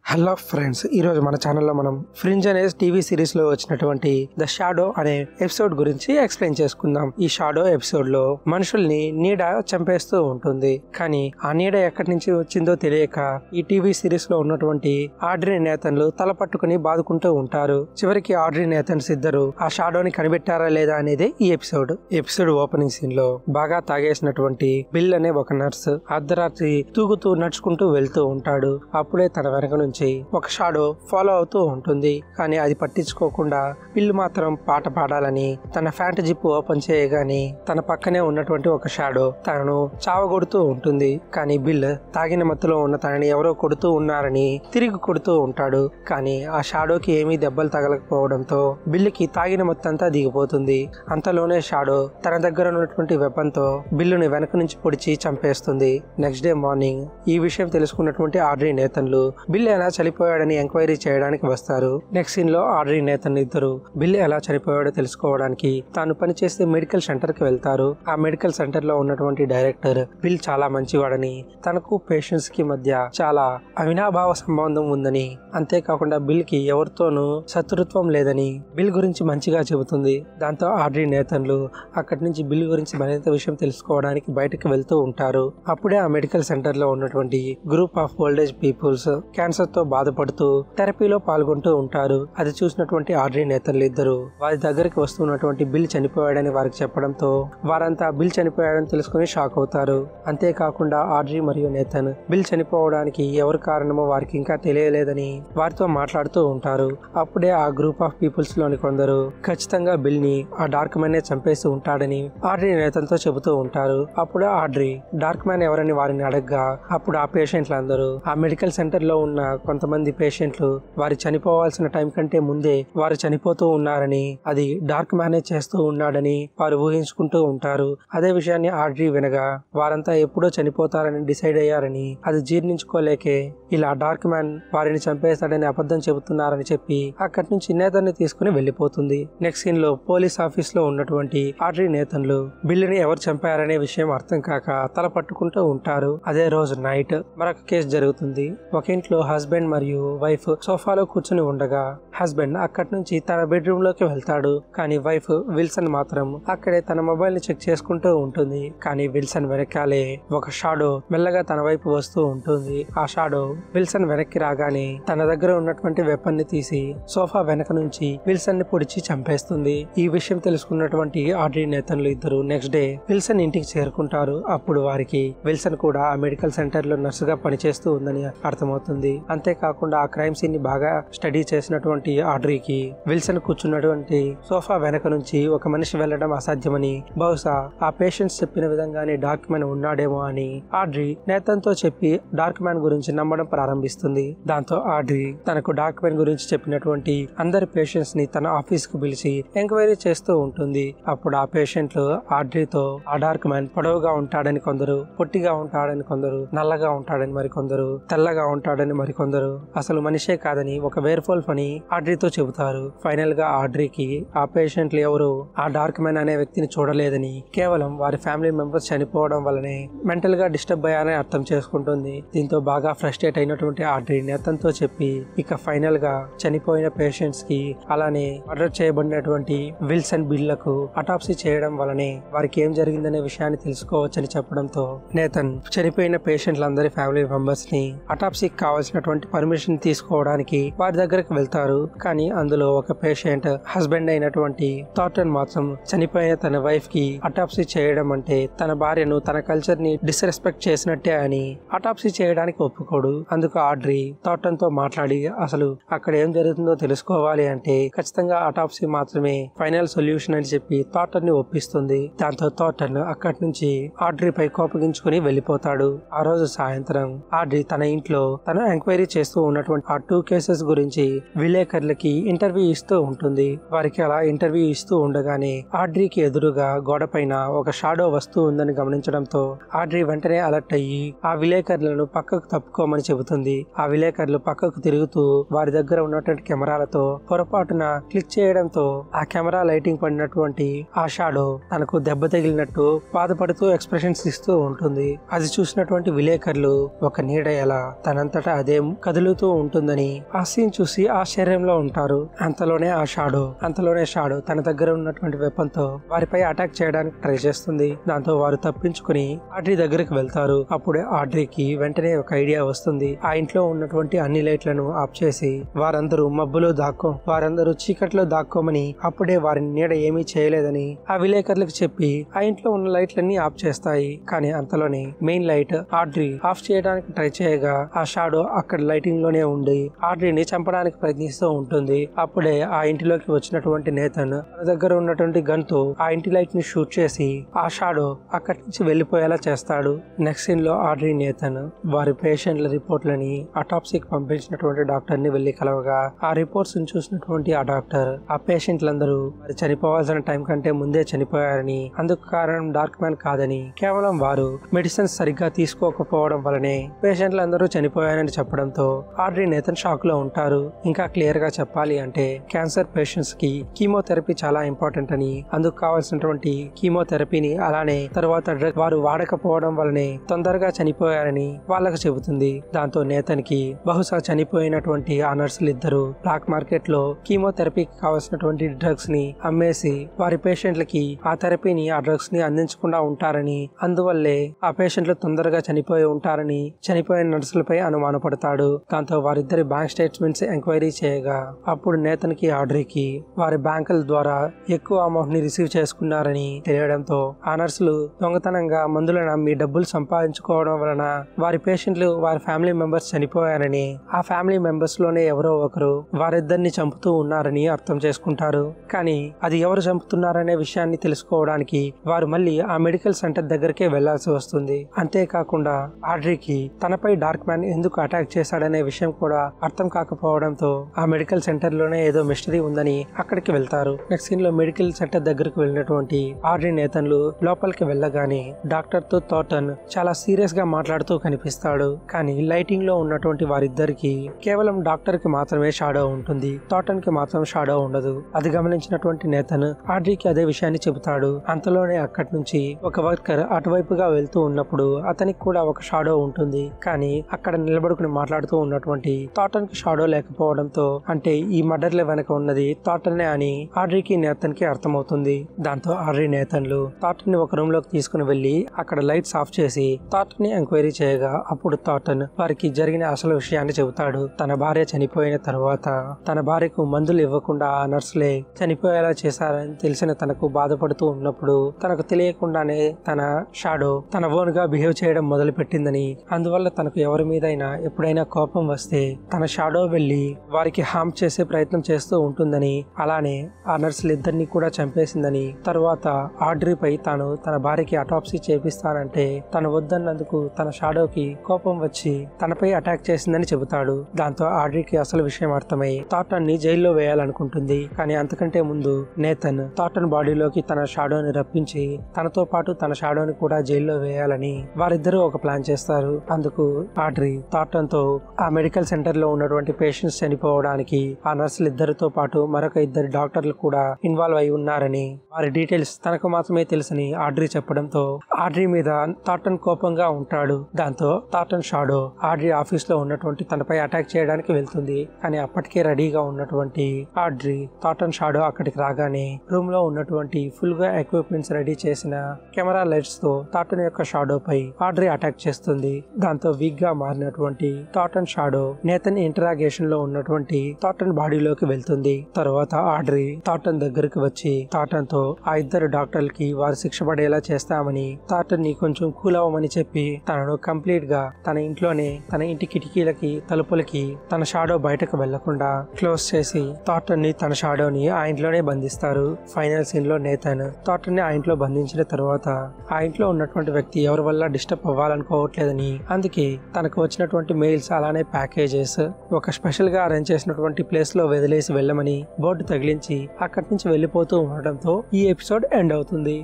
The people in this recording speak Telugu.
హలో ఫ్రెండ్స్, ఈరోజు మన ఛానల్లో మనం ఫ్రింజ్ అనే టీవీ సిరీస్ లో వచ్చినటువంటి ద షాడో అనే ఎపిసోడ్ గురించి ఎక్స్ప్లెయిన్ చేసుకుందాం. ఈ షాడో ఎపిసోడ్ లో మనుషుల్ని నీడ చంపేస్తూ ఉంటుంది. కానీ ఆ నీడ ఎక్కడి నుంచి వచ్చిందో తెలియక ఈ టీవీ సిరీస్ లో ఉన్నటువంటి ఆడ్రీ నేతన్లు తల పట్టుకుని బాదుకుంటూ ఉంటారు. చివరికి ఆడ్రీ నేతన్స్ ఇద్దరు ఆ షాడోని కనిపెట్టారా లేదా అనేది ఈ ఎపిసోడ్ ఓపెనింగ్ సీన్ లో బాగా తాగేసినటువంటి బిల్ అనే ఒక నర్స్ అర్ధరాత్రి తూగుతూ నడుచుకుంటూ వెళ్తూ ఉంటాడు. అప్పుడే తన వెనక నుంచి ఒక షాడో ఫాలో అవుతూ ఉంటుంది. కానీ అది పట్టించుకోకుండా బిల్ మాత్రం పాట పాడాలని తన ఫ్యాంట్ జిప్ ఓపెన్ చేయగానే తన పక్కనే ఉన్నటువంటి ఒక షాడో తనను చావగొడుతూ ఉంటుంది. కానీ బిల్ తాగిన మత్తులో ఉన్న తనని ఎవరో కొడుతూ ఉన్నారని తిరిగి కొడుతూ ఉంటాడు. కానీ ఆ షాడోకి ఏమీ దెబ్బలు తగలకపోవడంతో బిల్లుకి తాగిన మత్తంతా దిగిపోతుంది. అంతలోనే షాడో తన దగ్గర ఉన్నటువంటి వెపన్ తో బిల్లుని వెనక నుంచి పొడిచి చంపేస్తుంది. నెక్స్ట్ డే మార్నింగ్ ఈ విషయం తెలుసుకున్నటువంటి ఆడ్రీ నేతన్లు బిల్ ఎలా చనిపోయాడని ఎంక్వైరీ చేయడానికి వస్తారు. నెక్స్ట్ సీన్ లో ఆడ్రీ నేతన్ ఇద్దరు బిల్ ఎలా చనిపోయాడో తెలుసుకోవడానికి తాను పనిచేసే మెడికల్ సెంటర్ కి వెళ్తారు. ఆ మెడికల్ సెంటర్ లో ఉన్నటువంటి డైరెక్టర్ బిల్ చాలా మంచివాడని, తనకు పేషెంట్స్ కి మధ్య చాలా అవినాభావ సంబంధం ఉందని, అంతేకాకుండా బిల్ కి ఎవరితోనూ శత్రుత్వం లేదని బిల్ గురించి మంచిగా చెబుతుంది. దాంతో ఆడ్రీ నేతన్లు అక్కడి నుంచి బిల్ గురించి మరింత విషయం తెలుసుకోవడానికి బయటకు వెళ్తూ ఉంటారు. అప్పుడే ఆ మెడికల్ సెంటర్ లో ఉన్నటువంటి group of old age peoples cancer తో బాధపడుతూ థెరపీలో పాల్గొంటూ ఉంటారు. అది చూసినటువంటి ఆడ్రీ నేతన్లు ఇద్దరు వారి దగ్గరికి వస్తున్నటువంటి బిల్ చనిపోయాడని వారికి చెప్పడంతో వారంతా బిల్ చనిపోయాడని తెలుసుకుని షాక్ అవుతారు. అంతేకాకుండా ఆడ్రీ మరియు నేతన్ బిల్ చనిపోవడానికి ఎవరు కారణమో వారికి ఇంకా తెలియలేదని వారితో మాట్లాడుతూ ఉంటారు. అప్పుడే ఆ గ్రూప్ ఆఫ్ పీపుల్స్ లోని కొందరు ఖచ్చితంగా బిల్ ని ఆ డార్క్ మ్యాన్ చంపేసి ఉంటాడని ఆడ్రీ నేతన్ తో చెబుతూ ఉంటారు. అప్పుడు ఆడ్రీ డార్క్ మ్యాన్ ఎవరని వారిని అడగ్గా అప్పుడు ఆ పేషెంట్లు అందరూ ఆ మెడికల్ సెంటర్ లో ఉన్న కొంతమంది పేషెంట్లు వారి చనిపోవాల్సిన టైం కంటే ముందే వారు చనిపోతూ ఉన్నారని, అది డార్క్ మ్యానే చేస్తూ ఉన్నాడని వారు ఊహించుకుంటూ ఉంటారు. అదే విషయాన్ని ఆడ్రీ వినగా వారంతా ఎప్పుడో చనిపోతారని డిసైడ్ అయ్యారని, అది జీర్ణించుకోలేకే ఇలా డార్క్ మ్యాన్ వారిని చంపేస్తాడని అబద్ధం చెబుతున్నారని చెప్పి అక్కడి నుంచి నేతన్ని తీసుకుని వెళ్లిపోతుంది. నెక్స్ట్ సీన్ లో పోలీస్ ఆఫీస్ లో ఉన్నటువంటి ఆడ్రీ నేతన్లు బిల్లుని ఎవరు చంపారనే విషయం అర్థం కాక తల పట్టుకుంటూ ఉంటారు. అదే రోజు నైట్ మరొక కేసు జరుగుతుంది. ఒక ఇంట్లో హస్బెండ్ మరియు వైఫ్ సోఫాలో కూర్చుని ఉండగా హస్బెండ్ అక్కడి నుంచి తన బెడ్రూమ్ లోకి వెళ్తాడు. కానీ వైఫ్ విల్సన్ మాత్రం అక్కడే తన మొబైల్ ని చెక్ చేసుకుంటూ ఉంటుంది. కానీ విల్సన్ వెనకాలే ఒక షాడో మెల్లగా తన వైపు వస్తూ ఉంటుంది. ఆ షాడో విల్సన్ వెనక్కి రాగానే తన దగ్గర ఉన్నటువంటి వెపన్ ని తీసి సోఫా వెనక నుంచి విల్సన్ ని పొడిచి చంపేస్తుంది. ఈ విషయం తెలుసుకున్నటువంటి ఆడ్రీ నేతన్లు ఇద్దరు నెక్స్ట్ డే విల్సన్ ఇంటికి చేరుకుంటారు. అప్పుడు వారికి విల్సన్ కూడా ఆ మెడికల్ సెంటర్ లో నర్సుగా పనిచేస్తూ ఉందని అర్థమవుతుంది. అంతేకాకుండా ఆ క్రైమ్ సీన్ ని బాగా స్టడీ చేసినటువంటి ఆడ్రీకి విల్సన్ కూర్చున్నటువంటి సోఫా వెనక నుంచి ఒక మనిషి వెళ్లడం అసాధ్యమని, బహుశా ఆ పేషెంట్స్ చెప్పిన విధంగానే డార్క్ మ్యాన్ ఉన్నాడేమో అని ఆడ్రీ నేతన్ తో చెప్పి డార్క్ మ్యాన్ గురించి నమ్మడం ప్రారంభిస్తుంది. దాంతో ఆడ్రీ తనకు డార్క్ మ్యాన్ గురించి చెప్పినటువంటి అందరి పేషెంట్స్ ని తన ఆఫీస్ కు పిలిచి ఎంక్వైరీ చేస్తూ ఉంటుంది. అప్పుడు ఆ పేషెంట్లు ఆడ్రీతో ఆ డార్క్ మ్యాన్ పొడవుగా ఉంటాడని కొందరు, పొట్టిగా ఉంటాడని కొందరు, నల్లగా ఉంటాడని మరికొందరు, తెల్లగా ఉంటాడని మరికొందరు, అసలు మనిషే కాదని ఒక వేర్ఫోల్ఫ్ అని ఆడ్రీతో చెబుతారు. ఫైనల్ గా ఆడ్రీకి ఆ పేషెంట్లు ఎవరు ఆ డార్క్ మ్యాన్ అనే వ్యక్తిని చూడలేదని, కేవలం వారి ఫ్యామిలీ మెంబర్స్ చనిపోవడం వల్లనే మెంటల్ గా డిస్టర్బ్ అయ్యారని అర్థం చేసుకుంటుంది. దీంతో బాగా ఫ్రస్ట్రేట్ అయినటువంటి ఆడ్రీ నేతన్తో చెప్పి ఇక ఫైనల్ గా చనిపోయిన పేషెంట్స్ కి అలానే మర్డర్ చేయబడినటువంటి విల్సన్ బిల్లకు అటాప్సీ చేయడం వల్లనే వారికి ఏం జరిగిందనే విషయాన్ని తెలుసుకోవచ్చని చెప్పడంతో నేతన్ చనిపోయిన పేషెంట్లందరి ఫ్యామిలీ మెంబర్స్ ని అటాప్సీకి కావాల్సినటువంటి పర్మిషన్ తీసుకోవడానికి వారి దగ్గరకు వెళ్తారు. కానీ అందులో ఒక పేషెంట్ హస్బెండ్ అయినటువంటి థార్టన్ మాత్రం చనిపోయిన తన వైఫ్ కి అటాప్సీ చేయడం అంటే తన భార్యను, తన కల్చర్ ని డిస్రెస్పెక్ట్ చేసినట్టే అని అటాప్సీ చేయడానికి ఒప్పుకోడు. అందుకు ఆడ్రీ థార్టన్ తో మాట్లాడి అసలు అక్కడ ఏం జరుగుతుందో తెలుసుకోవాలి అంటే ఖచ్చితంగా అటాప్సీ మాత్రమే ఫైనల్ సొల్యూషన్ అని చెప్పి థార్టన్ ని ఒప్పిస్తుంది. దాంతో థార్టన్ అక్కడి నుంచి ఆడ్రీ పై కోపగించుకుని వెళ్లిపోతాడు. ఆ రోజు సాయంత్రం ఆడ్రీ తన ఇంట్లో తను ఎంక్వైరీ చేస్తూ ఉన్నటువంటి ఆ 2 కేసెస్ గురించి విలేకరులకి ఇంటర్వ్యూ ఇస్తూ ఉంటుంది. వారికి అలా ఇంటర్వ్యూ ఇస్తూ ఉండగానే ఆడ్రీకి ఎదురుగా గోడ పైన ఒక షాడో వస్తూ ఉందని గమనించడంతో ఆడ్రీ వెంటనే అలర్ట్ అయ్యి ఆ విలేకరులను పక్కకు తప్పుకోమని చెబుతుంది. ఆ విలేకరులు పక్కకు తిరుగుతూ వారి దగ్గర ఉన్నటువంటి కెమెరాలతో పొరపాటున క్లిక్ చేయడంతో ఆ కెమెరా లైటింగ్ పడినటువంటి ఆ షాడో తనకు దెబ్బ తగిలినట్టు బాధపడుతూ ఎక్స్ప్రెషన్స్ ఇస్తూ ఉంటుంది. అది చూసినటువంటి విలేకరులు ఒక నీడ ఎలా తనంతటా అదే కదులుతూ ఉంటుందని ఆ సీన్ చూసి ఆశ్చర్యంలో ఉంటారు. అంతలోనే షాడో తన దగ్గర ఉన్నటువంటి వెపన్ తో వారిపై అటాక్ చేయడానికి ట్రై చేస్తుంది. దాంతో వారు తప్పించుకుని ఆడ్రీ దగ్గరికి వెళ్తారు. అప్పుడే ఆడ్రీకి వెంటనే ఒక ఐడియా వస్తుంది. ఆ ఇంట్లో ఉన్నటువంటి అన్ని లైట్లను ఆఫ్ చేసి వారందరూ చీకట్లో దాక్కోమని, అప్పుడే వారి నీడ ఏమీ చేయలేదని ఆ విలేకరులకు చెప్పి ఆ ఇంట్లో ఉన్న లైట్లన్నీ ఆఫ్ చేస్తాయి. కానీ అంతలోనే మెయిన్ లైట్ ఆడ్రీ ఆఫ్ చేయడానికి ట్రై చేయగా ఆ షాడో అక్కడ లైటింగ్ లోనే ఉండి ఆడ్రీని చంపడానికి ప్రయత్నిస్తూ ఉంటుంది. అప్పుడే ఆ ఇంటిలోకి వచ్చినటువంటి నేతన్ తన దగ్గర ఉన్నటువంటి గన్ తో ఆ ఇంటి లైట్ ని షూట్ చేసి ఆ షాడో అక్కడి నుంచి వెళ్లిపోయేలా చేస్తాడు. నెక్స్ట్ సీన్ లో ఆడ్రీ నేతన్ వారి పేషెంట్ల రిపోర్ట్లని అటాప్సీకి పంపించినటువంటి డాక్టర్ ని వెళ్లి కలవగా ఆ రిపోర్ట్స్ ని చూసినటువంటి ఆ డాక్టర్ ఆ పేషెంట్లందరూ వారు చనిపోవాల్సిన టైం కంటే ముందే చనిపోయారని, అందుకు కారణం డార్క్ మ్యాన్ కాదని, కేవలం వారు మెడిసిన్స్ సరిగ్గా తీసుకోకపోవడం వల్లనే పేషెంట్లందరూ చనిపోయారని చెప్పడంతో ఆడ్రీ నేతన్ షాక్ లో ఉంటారు. ఇంకా క్లియర్ గా చెప్పాలి అంటే క్యాన్సర్ పేషెంట్స్ కి కీమోథెరపీ చాలా ఇంపార్టెంట్ అని, అందుకు కావాల్సినటువంటి కీమోథెరపీని అలానే తర్వాత డ్రగ్ వారు వాడకపోవడం వల్లనే తొందరగా చనిపోయారని వాళ్ళకు చెబుతుంది. దాంతో నేతన్ కి బహుశా చనిపోయినటువంటి ఆ నర్సులు ఇద్దరు బ్లాక్ మార్కెట్ లో కీమోథెరపీకి కావాల్సినటువంటి డ్రగ్స్ ని అమ్మేసి వారి పేషెంట్లకి ఆ థెరపీని ఆ డ్రగ్స్ ని అందించకుండా ఉంటారని, అందువల్లే ఆ పేషెంట్లు తొందరగా చనిపోయి ఉంటారని చనిపోయిన నర్సులపై అనుమానపడతాడు. దాంతో వారిద్దరి బ్యాంక్ స్టేట్మెంట్స్ ఎంక్వైరీ చేయగా అప్పుడు నేతన్ కి ఆడ్రీకి వారి బ్యాంకుల ద్వారా ఎక్కువ అమౌంట్ ని రిసీవ్ చేసుకున్నారని తెలియడంతో ఆ నర్సులు దొంగతనంగా మందులను అమ్మి డబ్బులు సంపాదించుకోవడం వలన వారి పేషెంట్లు వారి ఫ్యామిలీ మెంబర్స్ చనిపోయారని, ఆ ఫ్యామిలీ మెంబర్స్ లోనే ఎవరో ఒకరు వారిద్దరిని చంపుతూ ఉన్నారని అర్థం చేసుకుంటారు. కానీ అది ఎవరు చంపుతున్నారనే విషయాన్ని తెలుసుకోవడానికి వారు మళ్ళీ ఆ మెడికల్ సెంటర్ దగ్గరికే వెళ్లాల్సి వస్తుంది. అంతేకాకుండా ఆడ్రీకి తనపై డార్క్ మ్యాన్ ఎందుకు అటాక్ చేశాడనే విషయం కూడా అర్థం కాకపోవడంతో ఆ మెడికల్ సెంటర్ లోనే ఏదో మిస్టరీ ఉందని అక్కడికి వెళ్తారు. నెక్స్ట్ సీన్ లో మెడికల్ సెంటర్ దగ్గరకు వెళ్ళినటువంటి ఆడ్రీ నేతన్లు లోపలికి వెళ్ళగానే డాక్టర్ తో థార్టన్ చాలా సీరియస్ గా మాట్లాడుతూ కనిపిస్తాడు. కానీ లైటింగ్ లో ఉన్నటువంటి వారిద్దరికి కేవలం డాక్టర్ కి మాత్రమే షాడో ఉంటుంది, థార్టన్ కి మాత్రం షాడో ఉండదు. అది గమనించినటువంటి నేతన్ ఆడ్రీకి అదే విషయాన్ని చెబుతాడు. అంతలోనే అక్కడి నుంచి ఒక వర్కర్ అటువైపుగా వెళ్తూ ఉన్నప్పుడు అతనికి కూడా ఒక షాడో ఉంటుంది. కానీ అక్కడ నిలబడుకుని మాట్లాడుతూ ఉన్నటువంటి థార్టన్ కి షాడో లేకపోవడంతో అంటే ఈ మర్డర్ లో వెనక ఉన్నది థార్టనే అని ఆడ్రీకి నేతన్ కి అర్థమవుతుంది. దాంతో ఆడ్రీ నేతన్లు థార్టన్ ని ఒక రూమ్ లోకి తీసుకుని వెళ్లి అక్కడ లైట్స్ ఆఫ్ చేసి థార్టన్ ని ఎంక్వైరీ చేయగా అప్పుడు థార్టన్ వారికి జరిగిన అసలు విషయాన్ని చెబుతాడు. తన భార్య చనిపోయిన తర్వాత తన భార్యకు మందులు ఇవ్వకుండా ఆ నర్సులే చనిపోయేలా చేశారని తెలిసిన తనకు బాధపడుతూ ఉన్నప్పుడు తనకు తెలియకుండానే తన షాడో తన ఓన్ గా బిహేవ్ చేయడం మొదలు పెట్టిందని, అందువల్ల తనకు ఎవరి మీదైనా ఎప్పుడైనా కోపం వస్తే తన షాడో వెళ్లి వారికి హార్మ్ చేసే ప్రయత్నం చేస్తూ ఉంటుందని, అలానే ఆ నర్సులు ఇద్దరిని కూడా చంపేసిందని, తర్వాత ఆడ్రీపై తాను తన భార్యకి అటాప్సీ చేపిస్తానంటే తను వద్దన్నందుకు తన షాడోకి కోపం వచ్చి తనపై అటాక్ చేసిందని చెబుతాడు. దాంతో ఆడ్రీకి అసలు విషయం అర్థమై థార్టన్ ని జైల్లో వేయాలనుకుంటుంది. కానీ అంతకంటే ముందు నేతన్ థార్టన్ బాడీలోకి తన షాడోని రప్పించి తనతో పాటు తన షాడోని కూడా జైల్లో వేయాలని వారిద్దరూ ఒక ప్లాన్ చేస్తారు. అందుకు ఆడ్రీ థార్టన్ తో ఆ మెడికల్ సెంటర్ లో ఉన్నటువంటి పేషెంట్స్ చనిపోవడానికి ఆ నర్సులు ఇద్దరితో పాటు మరొక ఇద్దరు డాక్టర్లు కూడా ఇన్వాల్వ్ అయి ఉన్నారని, వారి డీటెయిల్స్ తనకు మాత్రమే తెలుసని ఆడ్రీ చెప్పడంతో ఆడ్రీ మీద థార్టన్ కోపంగా ఉంటాడు. దాంతో థార్టన్ షాడో ఆడ్రీ ఆఫీస్ లో ఉన్నటువంటి తనపై అటాక్ చేయడానికి వెళ్తుంది. కానీ అప్పటికే రెడీగా ఉన్నటువంటి ఆడ్రీ థార్టన్ షాడో అక్కడికి రాగానే రూమ్ లో ఉన్నటువంటి ఫుల్ గా ఎక్విప్మెంట్స్ రెడీ చేసిన కెమెరా లైట్స్ తో థార్టన్ యొక్క షాడో పై ఆడ్రీ అటాక్ చేస్తుంది. దాంతో వీక్ గా మారినటువంటి థార్టన్ షాడో నేతన్ ఇంటరాగేషన్ లో ఉన్నటువంటి థార్టన్ బాడీలోకి వెళ్తుంది. తర్వాత ఆడ్రీ థార్టన్ దగ్గరికి వచ్చి థార్టన్ తో ఆ ఇద్దరు డాక్టర్లకి వారు శిక్ష పడేలా చేస్తామని, థార్టన్ ని కొంచెం కూల్ అవ్వమని చెప్పి తనను కంప్లీట్ గా తన ఇంట్లోనే తన ఇంటి కిటికీలకి తలుపులకి తన షాడో బయటకు వెళ్లకుండా క్లోజ్ చేసి థార్టన్ ని తన షాడోని ఆ ఇంట్లోనే బంధిస్తారు. ఫైనల్ సీన్ లో నేతన్ థార్టన్ ని ఆ ఇంట్లో బంధించిన తర్వాత ఆ ఇంట్లో ఉన్నటువంటి వ్యక్తి ఎవరి వల్ల డిస్టర్బ్ అవ్వాలనుకోవట్లేదని, అందుకే తనకు వచ్చినటువంటి మెయిల్స్ అలానే ప్యాకేజెస్ ఒక స్పెషల్ గా అరేంజ్ చేసినటువంటి ప్లేస్ లో వదిలేసి వెళ్ళమని బోర్డు తగిలించి అక్కడి నుంచి వెళ్లిపోతూ ఉండడంతో ఈ ఎపిసోడ్ ఎండ్ అవుతుంది.